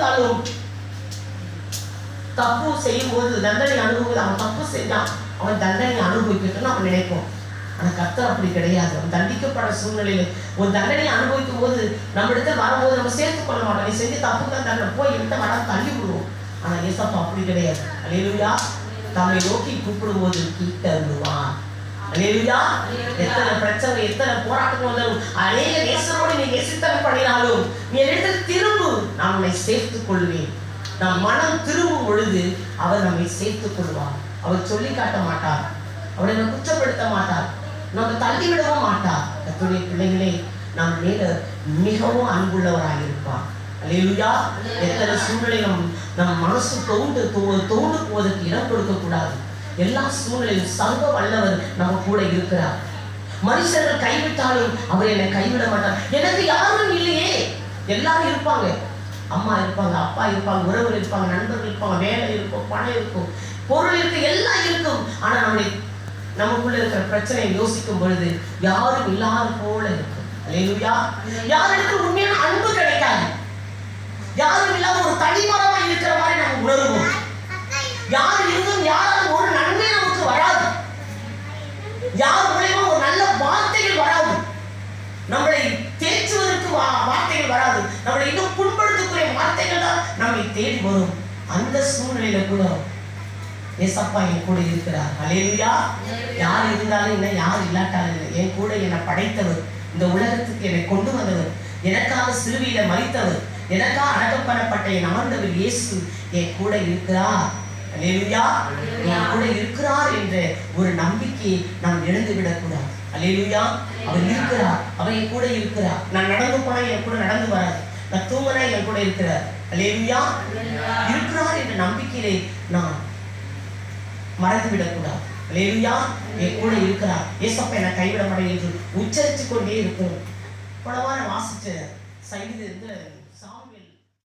இருந்தாலும் தப்பு செய்யும் போது தண்டனை அனுபவித்து அவன் தப்பு செஞ்சான், அவன் தண்டனை அனுபவிக்கணும்னு அவன் நினைப்போம். ஆனா கர்த்தர் அப்படி கிடையாது. அவன் தண்டிக்கப்பட சூழ்நிலையில ஒரு தண்டனை அனுபவிக்கும் போது நம்ம இடத்துல வரும்போது நம்ம சேர்த்துக் கொள்ள மாட்டோம். நீ செஞ்சு தப்பு தான் தண்டனை போய் எடுத்த வர தள்ளி விடுவோம். ஆனா ஏசப்பா அப்படி கிடையாது. அல்லேலூயா. தம்மை நோக்கி கூப்பிடும் போது கிட்ட வருவான். அல்லேலூயா. எத்தனை பிரச்சனை எத்தனை போராட்டம் வந்தாலும் அநேக நேசரோடு நீ நேசித்தனை பண்ணினாலும் நீ இடத்துல திரும்பு, நான் உன்னை சேர்த்துக் கொள்வேன். நம் மனம் திரும்பும் பொழுது அவர் நம்மை சேர்த்துக் கொள்வார். அவர் சொல்லி காட்ட மாட்டார், அவரை நம்ம குற்றப்படுத்த மாட்டார், நம்ம தள்ளிவிடவும் மாட்டார். கர்த்தருடைய பிள்ளைகளே, நம் மேல மிகவும் அன்புள்ளவராக இருப்பார். அல்லேலூயா. எத்தனை சூழ்நிலை நம் மனசு தோண்டு போவதற்கு இடம் கொடுக்க கூடாது. எல்லா சூழ்நிலையும் சர்வ வல்லவர் நம்ம கூட இருக்கிறார். மனுஷர்கள் கைவிட்டாலும் அவர் என்னை கைவிட மாட்டார். எனக்கு யாரும் இல்லையே, எல்லாரும் இருப்பாங்க. அம்மா இருப்பாங்க, அப்பா இருப்பாங்க, உறவுகள் இருப்பாங்க, நண்பர்கள் இருப்பாங்க, வேலை இருக்கும், பணம் இருக்கும், பொருள் இருக்கு, எல்லாம் இருக்கும். ஆனா நமக்குள்ள இருக்கிற பிரச்சனையை யோசிக்கும் பொழுது யாரும் இல்லாத போல இருக்கும். அல்லேலூயா. யாருக்கு உண்மையான அன்பு கிடைக்காது. யாரும் இல்லாத ஒரு தனிமரமா இருக்கிற மாதிரி நம்ம உணர்வோம். யார் இருந்தும் யாராலும் ஒரு நன்மை நமக்கு வராது. யார் மூலமா ஒரு நல்ல வார்த்தைகள் வராது. நம்மளை தேற்றுவதற்கு வார்த்தைகள் வராது. நம்மளை இன்னும் புண்படுத்தக்கூடிய வார்த்தைகள் தான் நம்மை தேடி வரும். அந்த சூழ்நிலையில கூட ஏசப்பா என் கூட இருக்கிறார். அல்லேலூயா. யார் இருந்தாலும் இல்லை, யார் இல்லாட்டாலும் இல்லை, என் கூட என்னை படைத்தவர், இந்த உலகத்துக்கு என்னை கொண்டு வந்தவர், எனக்காக சிலுவையில மரித்தவர், எனக்காக அடக்கம் பண்ணப்பட்ட என் ஆண்டவர் இயேசு என் கூட இருக்கிறார். அல்லேலூயா. என் கூட இருக்கிறார் என்ற ஒரு நம்பிக்கையை நாம் இழந்து விடக்கூடாது. அல்லேலூயா. அவர் இருக்கிறார், அவர் என் கூட இருக்கிறார். நான் நடந்து போனா என் கூட நடந்து வராது, நான் தூங்கினா என் கூட இருக்கிறார். அல்லேலூயா. இருக்கிறார் என்ற நம்பிக்கையை நான் மறந்து விடக்கூடாது. அல்லேலூயா. என் கூட இருக்கிறார், ஏசப்பா என்னை கைவிட மாட்டேன் என்று உச்சரித்து கொண்டே இருக்கிறோம். பலவான வாசிச்ச சங்கீதத்துல